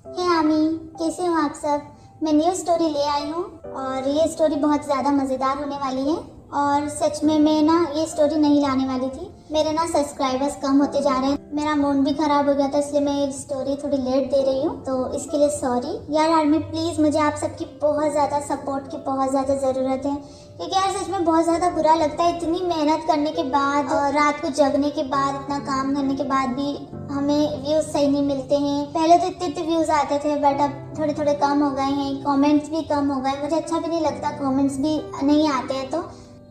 हे आमी, कैसे हो आप सब। मैं न्यू स्टोरी ले आई हूँ और ये स्टोरी बहुत ज़्यादा मज़ेदार होने वाली है। और सच में मैं ना ये स्टोरी नहीं लाने वाली थी। मेरे ना सब्सक्राइबर्स कम होते जा रहे हैं, मेरा मूड भी ख़राब हो गया था, इसलिए मैं ये स्टोरी थोड़ी लेट दे रही हूँ, तो इसके लिए सॉरी यार। आर्मी प्लीज़, मुझे आप सबकी बहुत ज़्यादा सपोर्ट की बहुत ज़्यादा ज़रूरत है, क्योंकि यार सच में बहुत ज़्यादा बुरा लगता है। इतनी मेहनत करने के बाद और रात को जगने के बाद, इतना काम करने के बाद भी हमें व्यूज़ सही नहीं मिलते हैं। पहले तो इतने व्यूज़ आते थे, बट अब थोड़े थोड़े कम हो गए हैं, कमेंट्स भी कम हो गए। मुझे अच्छा भी नहीं लगता कमेंट्स भी नहीं आते हैं,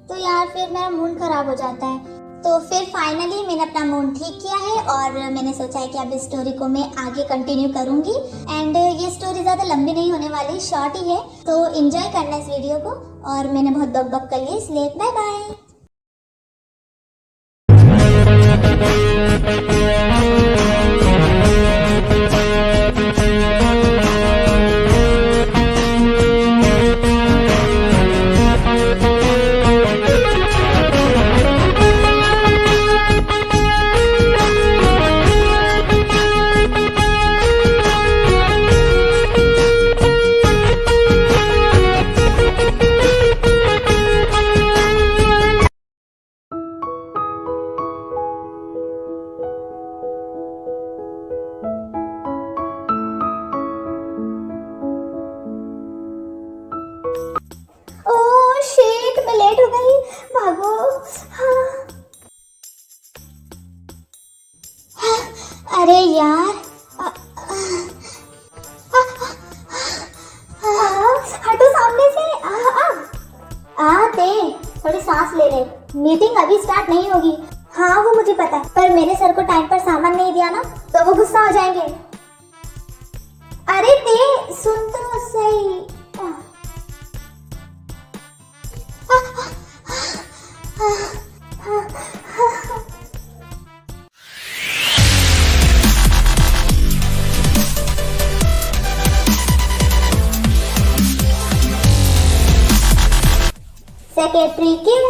तो यार फिर मेरा मूड ख़राब हो जाता है। तो फिर फाइनली मैंने अपना मूड ठीक किया है और मैंने सोचा है कि अब इस स्टोरी को मैं आगे कंटिन्यू करूँगी। एंड ये स्टोरी ज़्यादा लंबी नहीं होने वाली, शॉर्ट ही है, तो एंजॉय करना इस वीडियो को। और मैंने बहुत बक बक कर लिया, इसलिए बाय बाय। ओह शिट, मैं लेट हो गई, भागो। अरे यार, हटो सामने से। ते थोड़ी सांस ले ले, मीटिंग अभी स्टार्ट नहीं होगी। हाँ वो मुझे पता है, पर मेरे सर को टाइम पर सामान नहीं दिया ना, तो वो गुस्सा हो जाएंगे। अरे ते सुन तो सही। सेक्रेटरी किम।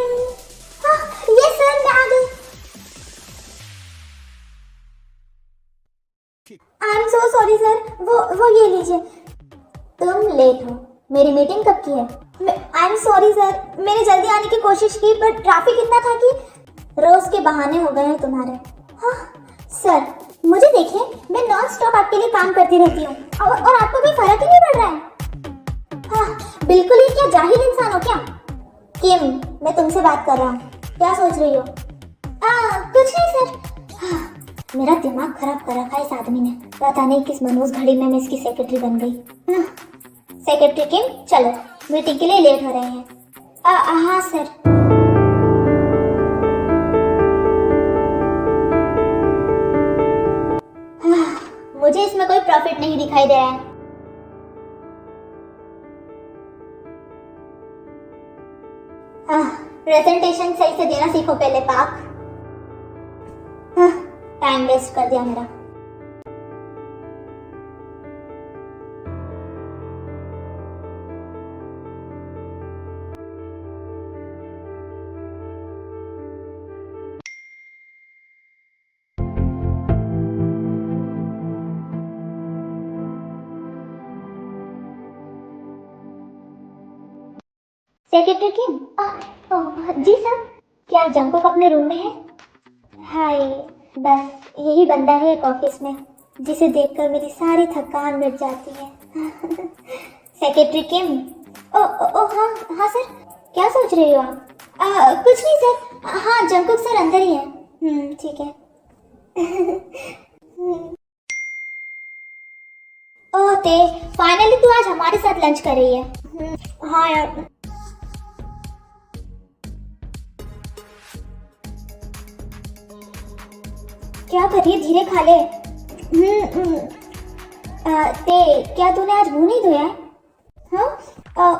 ये सर, मैं आ गई। I am so sorry sir, वो ये लीजिए। तुम लेट हो, मेरी मीटिंग कब की है? आई एम सॉरी सर, मैंने जल्दी आने की कोशिश की, पर ट्रैफिक इतना था कि रोज के बहाने हो गए हैं तुम्हारे। हाँ सर, मुझे देखिए, मैं नॉन स्टॉप आपके लिए काम करती रहती हूँ और आपको कोई फर्क ही नहीं पड़ रहा है। हाँ बिल्कुल ही, क्या जाहिल इंसान हो क्या? किम, मैं तुमसे बात कर रहा हूँ, क्या सोच रही हो? कुछ नहीं सर। हाँ, मेरा दिमाग खराब कर रखा है इस आदमी ने, पता नहीं किस मनोज घड़ी में मैं इसकी सेक्रेटरी बन गई। सेक्रेटरी किम, चलो मीटिंग के लिए लेट हो रहे हैं। हाँ सर। मुझे इसमें कोई प्रॉफिट नहीं दिखाई दे रहा है। प्रेजेंटेशन सही से देना सीखो पहले पाक। टाइम वेस्ट कर दिया मेरा। सेक्रेटरी किम। जी सर, क्या जंकुक अपने रूम में है? हाय, बस यही बंदा है एक ऑफिस में जिसे देखकर मेरी सारी थकान मिट जाती है। सेक्रेटरी किम। हाँ हाँ सर, क्या सोच रही हो आप? कुछ नहीं सर। हाँ जंकुक सर अंदर ही है। ठीक है। ओह ते, फाइनली तू आज हमारे साथ लंच कर रही है। हाँ यार। क्या करिए, धीरे खा ले। ते क्या तूने आज मुंह नहीं धोया है?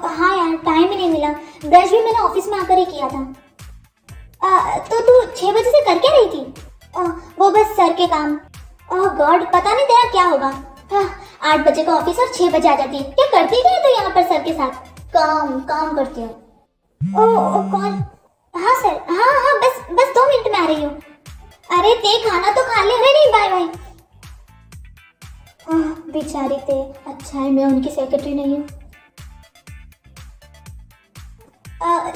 हाँ यार, टाइम ही नहीं मिला, ब्रश भी मैंने ऑफिस में आकर ही किया था। तो तू 6 बजे से कर क्या रही थी? वो बस सर के काम। ओह गॉड, पता नहीं तेरा क्या होगा। 8 बजे का ऑफिस और 6 बजे आ जाती है, क्या करती क्या है तो यहाँ पर सर के साथ? काम करती है। ओह कौन? हाँ सर, हाँ बस 2 मिनट में आ रही हूँ। अरे ते खाना तो खा ले। अरे नहीं, बाय बाय। बेचारी थे, अच्छा है मैं उनकी सेक्रेटरी नहीं हूँ।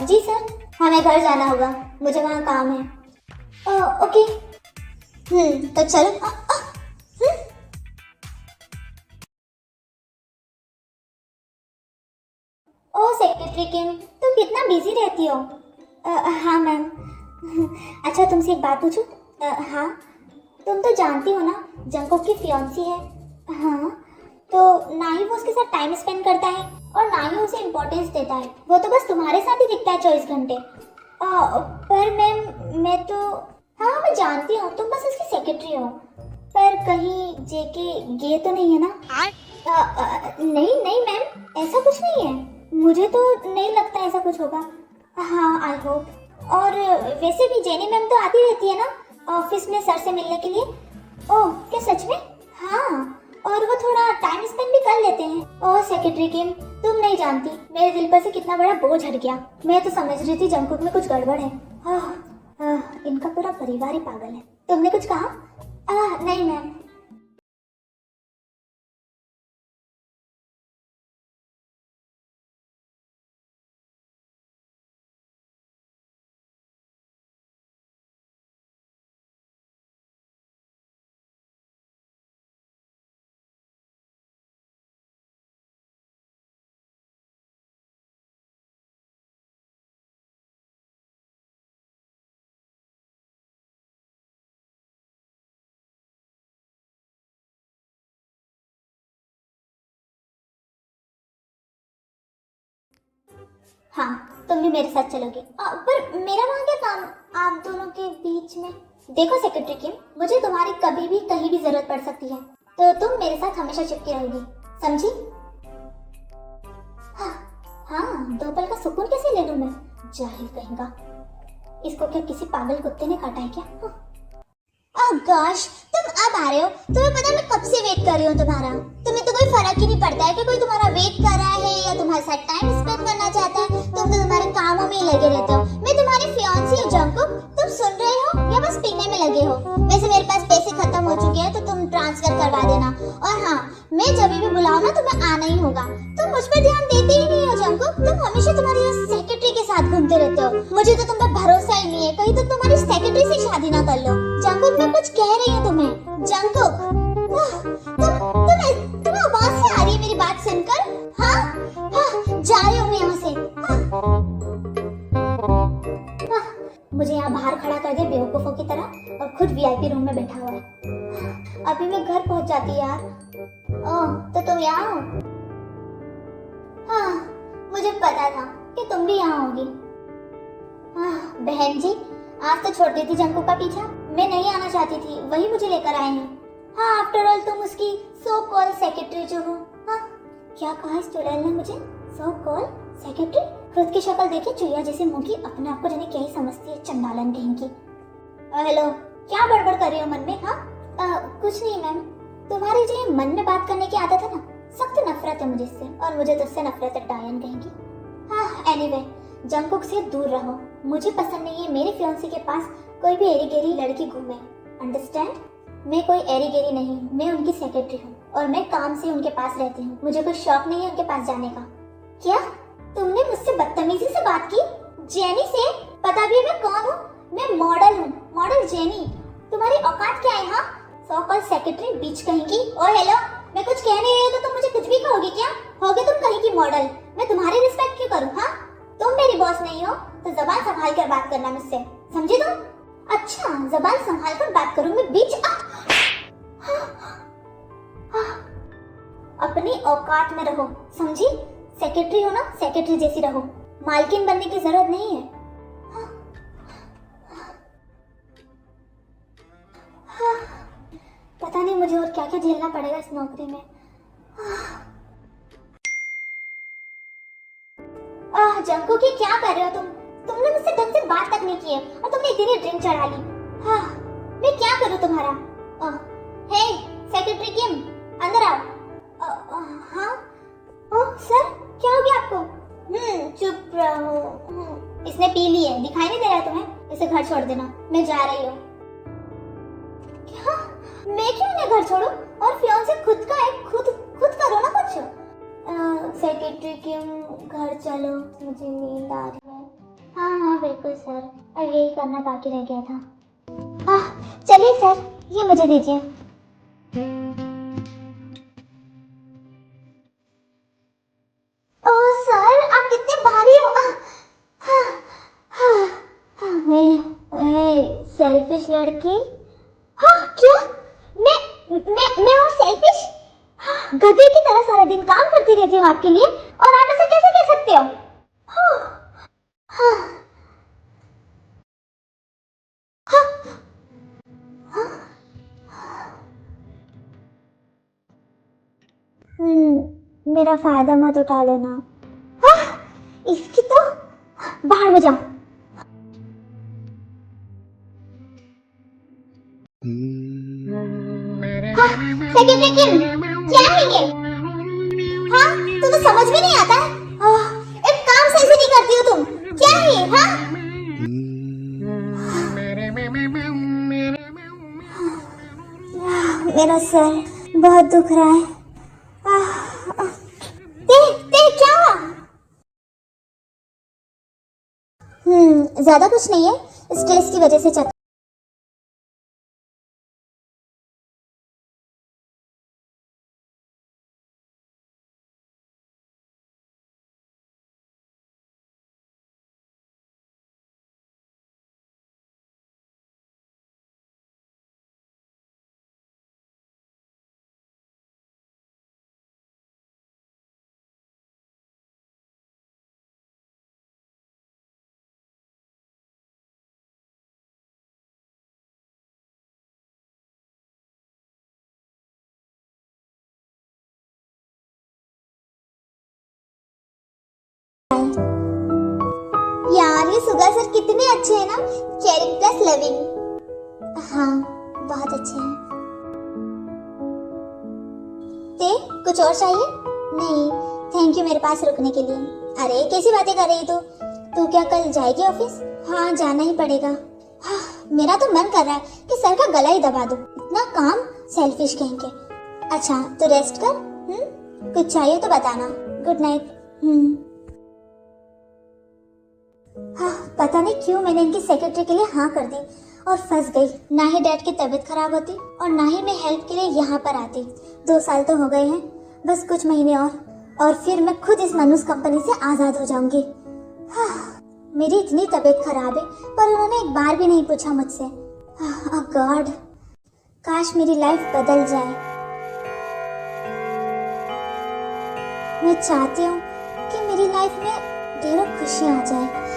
जी सर, हमें घर जाना होगा, मुझे वहाँ काम है। ओके। तो चलो। ओ सेक्रेटरी किम, तुम कितना बिजी रहती हो। हाँ मैम। अच्छा तुमसे एक बात पूछूं? हाँ। तुम तो जानती हो ना जंगकोक की फियांसी है। हाँ। तो ना ही वो उसके साथ टाइम स्पेंड करता है और ना ही उसे इम्पोर्टेंस देता है, वो तो बस तुम्हारे साथ ही दिखता है 24 घंटे। पर मैम मैं तो, हाँ मैं जानती हूँ तुम बस उसकी सेक्रेटरी हो, पर कहीं जेके गे तो नहीं है ना? नहीं नहीं मैम, ऐसा कुछ नहीं है, मुझे तो नहीं लगता ऐसा कुछ होगा। हाँ आई होप। और वैसे भी जेनी मैम तो आती रहती है ना ऑफिस में सर से मिलने के लिए। ओह क्या सच में? हाँ, और वो थोड़ा टाइम स्पेंड भी कर लेते हैं। ओह सेक्रेटरी किम, तुम नहीं जानती मेरे दिल पर से कितना बड़ा बोझ हट गया। मैं तो समझ रही थी जंगकुक में कुछ गड़बड़ है। इनका पूरा परिवार ही पागल है। तुमने कुछ कहा? नहीं मैम। हाँ तुम भी मेरे साथ चलोगे। पर मेरा वहाँ क्या काम आप दोनों के बीच में? देखो सेक्रेटरी किम, मुझे तुम्हारी कभी भी कहीं भी जरूरत पड़ सकती है, तो तुम मेरे साथ हमेशा चिपकी रहोगी, समझी? हाँ हाँ, दो पल का सुकून कैसे ले लूं मैं, जाहिल कहेगा। इसको क्या किसी पागल कुत्ते ने काटा है क्या? ओह गॉश, तुम अब आ रहे हो? तुम्हें पता है मैं कब से वेट कर रही हूँ तुम्हारा। तुम्हें तो कोई फर्क ही नहीं पड़ता है कि कोई तुम्हारा वेट कर रहा है या तुम्हारे साथ टाइम स्पेंड करना चाहता है। तुम तो तुम्हारे कामों में ही लगे रहते हो। मैं तुम्हारी फियांसी हूँ जंगकुक, तुम सुन रहे हो या बस पीने में लगे हो? वैसे मेरे पास पैसे खत्म हो चुके हैं तो तुम ट्रांसफर करवा देना। और हाँ, मैं जब भी बुलाऊँ ना तुम्हें आना ही होगा। तुम मुझ पर ध्यान देते ही नहीं हो जंगकुक, तुम हमेशा तुम्हारी सेक्रेटरी के साथ घूमते रहते हो। मुझे तो तुम पर भरोसा ही नहीं है, कहीं तो तुम्हारी सेक्रेटरी से शादी ना कर लो। जंगकुक मैं कुछ कह रही हूँ तुम्हें। जंगकुक तुम आवाज से आ रही है मेरी बात सुनकर? हाँ, जा रही हूँ मैं यहाँ से। मुझे यहाँ बाहर खड़ा कर दिया बेवकूफों की तरह और खुद वीआईपी रूम में बैठा हुआ है। अभी मैं घर पहुंच जाती यार। ओह तो तुम यहाँ हो? हाँ मुझे पता था कि तुम भी यहाँ होगी। बहन जी, आज तो छोड़ देती जंगकुक का पीछा, मैं नहीं आना चाहती थी, वही मुझे लेकर आए हैं। हाँ आफ्टर ऑल तुम उसकी सो कॉल सेक्रेटरी जो हो। हाँ क्या कहा इस चुड़ैल ने मुझे? सो कॉल सेक्रेटरी? खुद की शक्ल देखी चुईया जैसे मुंह की, अपने आप को जाने क्या ही समझती है, चंडालन कहीं की। हेलो, क्या बड़बड़ कर रही हो मन में? हाँ कुछ नहीं मैम, तुम्हारी जो ये मन में बात करने की आदत है ना, सख्त नफरत है मुझे इससे, और मुझे तो उससे नफरत है डायन कहीं की। हाँ एनीवे, जंगकुक से दूर रहो, मुझे पसंद नहीं है मेरे फियांसी के पास कोई भी एरी गेरी लड़की घूमे, अंडरस्टैंड? मैं कोई एरी गेरी नहीं हूँ, मैं उनकी सेक्रेटरी हूँ और मैं काम से उनके पास रहती हूँ, मुझे कोई शौक नहीं है उनके पास जाने का। क्या तुमने मुझसे बदतमीजी से बात की? जेनी से? पता भी है मैं कौन हूँ? मैं मॉडल हूँ, मॉडल जेनी। तुम्हारी औकात क्या है? हाँ सो कॉल सेक्रेटरी बीच कहीं की। और हेलो, मैं कुछ कह नहीं रही तो तुम मुझे कुछ भी कहोगी क्या? होगे तुम कहीं की मॉडल, मैं तुम्हारी रिस्पेक्ट क्यों करूँ? हाँ तुम मेरी बॉस नहीं हो तो जबान संभाल कर बात करना मुझसे, समझे तुम? अच्छा जबान संभाल कर बात करूँ मैं बीच? अपनी औकात में रहो, समझी? सेक्रेटरी हो ना, सेक्रेटरी जैसी रहो, मालकिन बनने की जरूरत नहीं है। पता नहीं मुझे और क्या क्या झेलना पड़ेगा इस नौकरी में। जंगकुक ये क्या कर रहे हो तुम? तुमने मुझसे ढंग से बात तक नहीं की है और तुमने इतनी ड्रिंक चढ़ा ली। मैं क्या करूं तुम्हारा? हे सेक्रेटरी किम, अंदर आओ। हाँ ओह सर, क्या हो गया आपको? चुप रहो। इसने पी ली है, दिखाई नहीं दे रहा है तुम्हें? इसे घर छोड़ देना, मैं जा रही हूँ। क्या? मैं क्यों इन्हें घर छोड़ूं? और फियांसे खुद का है, खुद करो ना कुछ। सेक्रेटरी किम, घर चलो, मुझे नींद आ रही है। हाँ हाँ बिल्कुल सर, और यही करना बाकी रह गया था। चलिए सर, ये मुझे दीजिए। ओह सर, आप कितने भारी हो। सेल्फिश लड़की। हाँ क्या? मैं हूँ सेल्फिश? गधे की तरह सारा दिन काम करती रहती हूँ आपके लिए, और आप ऐसा कैसे कह सकते हो? हाँ, हाँ, हाँ, मेरा फायदा मत उठा लेना। हाँ, इसकी तो बाहर में जाओ। हाँ, सेक्रेटरी किम, क्या है ये? हाँ, तुम्हें समझ में नहीं आता है? एक काम सही से नहीं करती हो तुम। क्या है ये? हाँ? मेरा सर बहुत दुख रहा है। ते क्या हुआ? ज्यादा कुछ नहीं है, स्ट्रेस की वजह से चक्कर। यार ये सुगा सर कितने अच्छे हैं ना, केयरिंग प्लस लविंग। हाँ बहुत अच्छे हैं। ते कुछ और चाहिए? नहीं थैंक यू मेरे पास रुकने के लिए। अरे कैसी बातें कर रही तू क्या कल जाएगी ऑफिस? हाँ जाना ही पड़ेगा। हाँ, मेरा तो मन कर रहा है कि सर का गला ही दबा दूं। इतना काम, सेल्फिश कहेंगे। अच्छा तो रेस्ट कर। कुछ चाहिए तो बताना। Good night. हाँ पता नहीं क्यों मैंने इनकी सेक्रेटरी के लिए हाँ कर दी और फंस गई। ना ही डैड की तबीयत खराब होती और ना ही मैं हेल्प के लिए यहाँ पर आती। 2 साल तो हो गए हैं, बस कुछ महीने और फिर मैं खुद इस मनुष्य कंपनी से आजाद हो जाऊंगी। हाँ, मेरी इतनी तबीयत खराब है पर उन्होंने एक बार भी नहीं पूछा मुझसे। ओह गॉड, काश मेरी लाइफ बदल जाए। मैं चाहती हूँ कि मेरी लाइफ में ढेरों खुशियाँ आ जाए।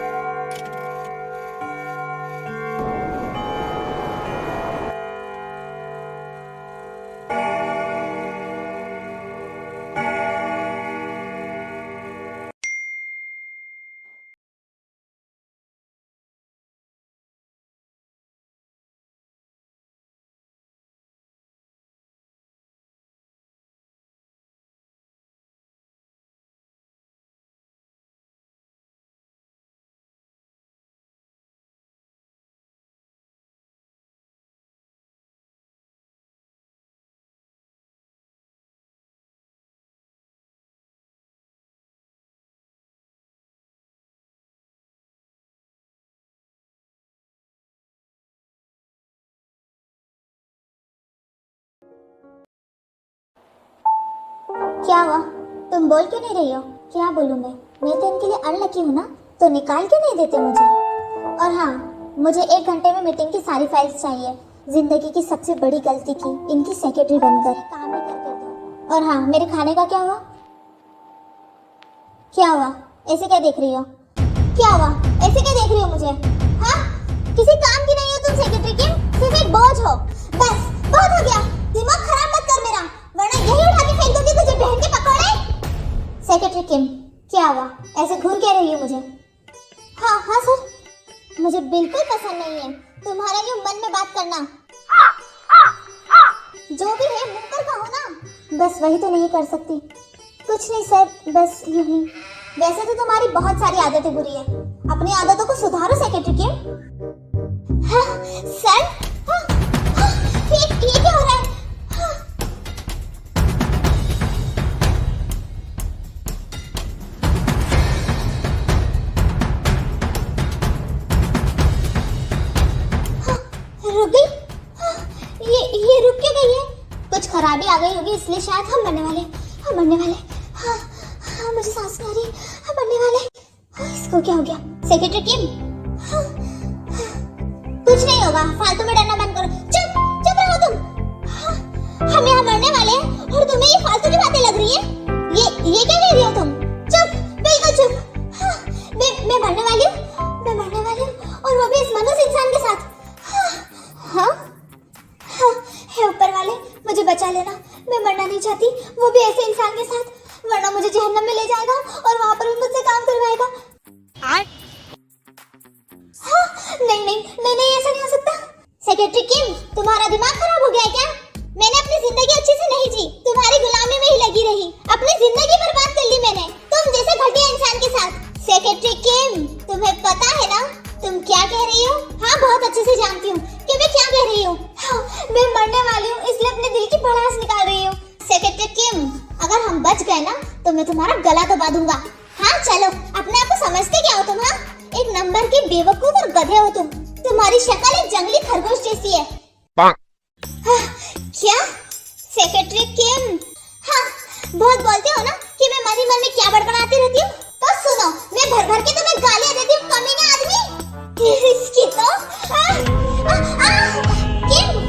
क्या हुआ? तुम बोल क्यों नहीं रही हो? क्या बोलूं मैं तो इनके लिए अनलकी हूँ ना, तो निकाल क्यों नहीं देते मुझे? और हाँ, मुझे 1 घंटे में मीटिंग की सारी फाइल्स चाहिए। जिंदगी की सबसे बड़ी गलती की इनकी सेक्रेटरी बनकर काम ही करके दो। और हाँ, मेरे खाने का क्या हुआ? क्या हुआ? ऐसे क्या देख रही हो? क्या हुआ? ऐसे क्या देख रही हो मुझे? हाँ, किसी काम की नहीं हो तुम सेक्रेटरी की, सिर्फ एक बोझ हो। बस बहुत हो गया, दिमाग खराब मत कर मेरा, वरना यही उठा के फेंक दूंगी तुझे बहन के पकौड़े। सेक्रेटरी किम, क्या हुआ? ऐसे घूर क्या रही हो मुझे? हाँ हाँ सर, मुझे बिल्कुल पसंद नहीं है तुम्हारा यूं मन में बात करना। जो भी है मुंह पर कहो ना। बस वही तो नहीं कर सकती। कुछ नहीं सर, बस यूं ही। वैसे तो तुम्हारी बहुत सारी आदतें बुरी है, अपनी आदतों को सुधारो सेक्रेटरी किम। हाँ, सर, ये क्या हो रहा है? इसलिए शायद हम मरने वाले, हम मरने वाले। हाँ हाँ, मुझे सांस नहीं आ रही, हम मरने वाले। हाँ, इसको क्या हो गया? सेक्रेटरी किम, हाँ, कुछ नहीं होगा, फालतू में डरना बंद करो। चुप चुप रहो तुम। हाँ, हम यहाँ मरने वाले हैं और तुम्हें ये फालतू की बातें लग रही हैं। ये क्या कह रही हो तुम? चुप, बिल्कुल चुप। हाँ, मैं मरने वाली हूँ, मैं मरने वाली हूँ, और वो भी इस मनुष्य इंसान के साथ। हाँ हाँ हाँ, हे ऊपर वाले, मुझे बचा लेना, मैं मरना नहीं चाहती, वो भी ऐसे इंसान के साथ, वरना मुझे जहन्नम में ले जाएगा और वहाँ पर भी मुझसे काम करवाएगा। हाँ, नहीं नहीं नहीं नहीं, ऐसा नहीं हो सकता। सेक्रेटरी किम, तुम्हारा दिमाग खराब हो गया है क्या? मैंने अपनी जिंदगी अच्छे से नहीं जी, तुम्हारी गुलामी में ही लगी रही, अपनी जिंदगी बर्बाद कर ली मैंने तुम जैसे घटिया इंसान के साथ। सेक्रेटरी किम, तुम्हें पता है ना तुम क्या कह रही हो? हाँ, बहुत अच्छे से जानती हूँ कि मैं क्या कह रही हूँ। हाँ, मैं मरने वाली हूँ, इसलिए अपने दिल की भड़ास निकाल रही हूँ। सेक्रेटरी किम, अगर हम बच गए ना तो मैं तुम्हारा गला दबा दूंगा। हाँ चलो, अपने आप को समझते क्या हो तुम? हाँ, एक नंबर के बेवकूफ और गधे हो तुम। तुम्हारी शक्ल एक जंगली खरगोश जैसी है। हाँ, क्या? सेक्रेटरी किम, हाँ, बहुत बोलते हो ना कि मैं मन ही मन में क्या बड़बड़ाती रहती हूँ। तो सुनो, मैं भर भर के तुम्हें गालियाँ देती हूँ, कमीने आदमी। इसकी तो किम,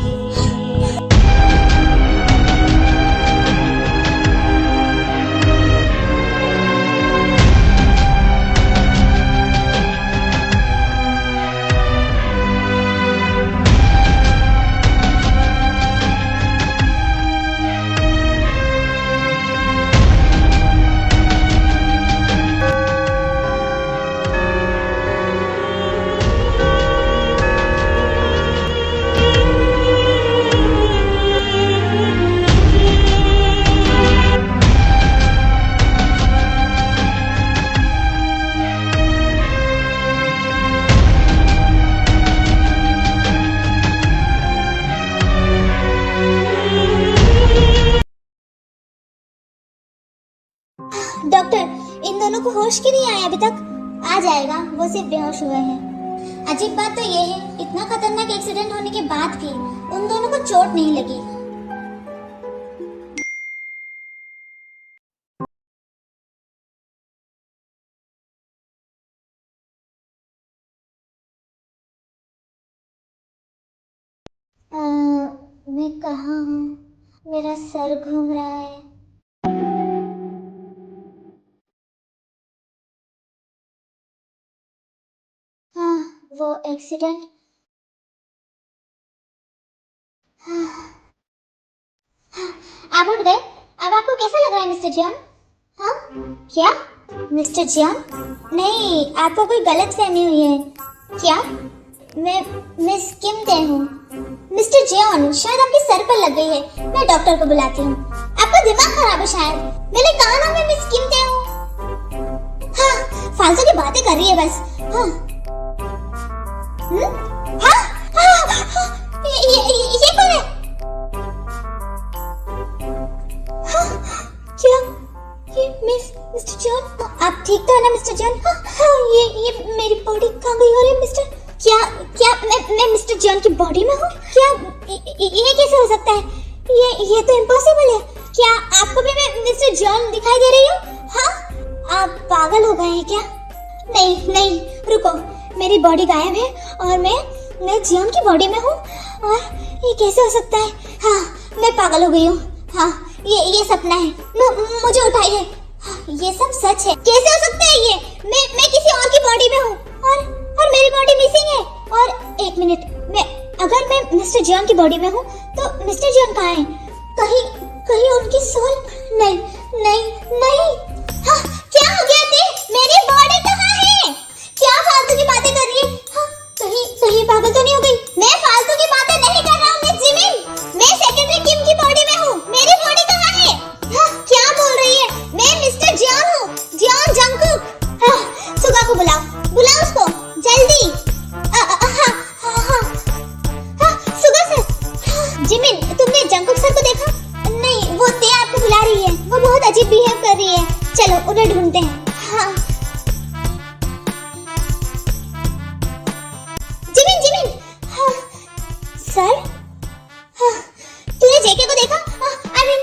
डॉक्टर, इन दोनों को होश क्यों नहीं आया अभी तक? आ जाएगा, वो सिर्फ बेहोश हुए हैं। अजीब बात तो ये है, इतना खतरनाक एक्सीडेंट होने के बाद भी उन दोनों को चोट नहीं लगी। मैं कहाँ हूँ? मेरा सर घूम रहा है। हाँ, वो एक्सीडेंट। हाँ, आप उठ गए? अब आपको कैसा लग रहा है मिस्टर जियान? हाँ, क्या? मिस्टर जियान? नहीं, आपको कोई गलत फहमी हुई है क्या? मैं मिस किम ते हूँ। मिस्टर जियान, शायद आपके सर पर लग गई है, मैं डॉक्टर को बुलाती हूँ। आपका दिमाग खराब है शायद, मैंने कहा ना मैं मिस किम ते हूँ। हाँ, फालतू की बातें कर रही है बस। हाँ, हाँ, हाँ, हाँ, ये कौन है? हाँ, क्या? ये मिस्टर जॉन, आप ठीक तो है ना मिस्टर जॉन? हाँ, हाँ, ये मेरी बॉडी कहाँ गई हो रही है मिस्टर? क्या मैं मिस्टर जॉन की बॉडी में हूँ? क्या ये कैसे हो सकता है? ये तो इम्पॉसिबल है। क्या आपको भी मैं मिस्टर जॉन दिखाई दे रही हूँ? हाँ, आप पागल हो गए हैं क्या? नहीं नहीं, रुको, मेरी बॉडी गायब है और मैं जियान की बॉडी में हूँ, और ये कैसे हो सकता है? हाँ, मैं पागल हो गई हूँ। हाँ, ये सपना है, मुझे उठाइए। हाँ, ये सब सच है। कैसे हो सकता है ये? मैं किसी और की बॉडी में हूँ और मेरी बॉडी मिसिंग है। और एक मिनट, अगर मैं मिस्टर जियान की बॉडी में हूँ तो मिस्टर जियान कहाँ है? कहीं उनकी सोल? नहीं नहीं नहीं। हाँ, क्या हो गया थी? मेरी बॉडी कहाँ है? क्या फालतू की बातें कर रही है? हाँ, कहीं पागल तो नहीं हो गई? मैं फालतू की बातें नहीं कर रहा हूँ मिस जिमिन, मैं सेक्रेटरी किम की बॉडी में हूँ। मेरी बॉडी कहाँ है? हाँ, क्या बोल रही है? मैं मिस्टर जियान हूँ, जियान जंगकुक। हाँ, सुगा को बुलाओ उसको जल्दी। सुगा सर। जिमिन, तुमने जंगकुक सर को देखा? नहीं, वो ते आपको बुला रही है, वो बहुत अजीब बिहेव कर रही है। चलो उन्हें ढूंढते हैं। हाँ, जिमिन। हाँ, सर। हाँ, तूने जेके को देखा? आई मीन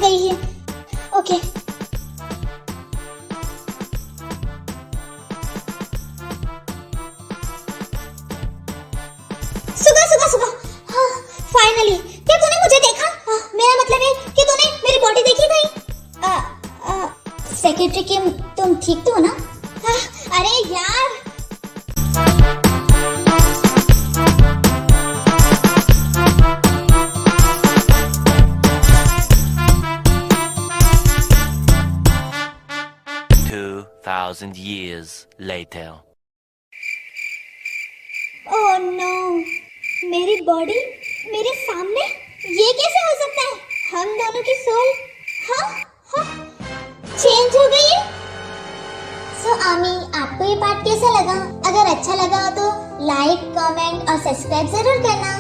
गई है। ओके सुबह सुबह सुबह, हाँ फाइनली। क्या तूने मुझे देखा? मेरा मतलब है कि तूने मेरी बॉडी देखी भाई? सेक्रेटरी किम, तुम ठीक तो हो ना? अरे यार thousand years later. Oh no, मेरी बॉडी मेरे सामने, ये कैसे हो सकता है? हम दोनों की सोल हाँ चेंज हो गई है। सो आमी, आपको ये पार्ट कैसा लगा? अगर अच्छा लगा हो तो लाइक, कमेंट और सब्सक्राइब जरूर करना।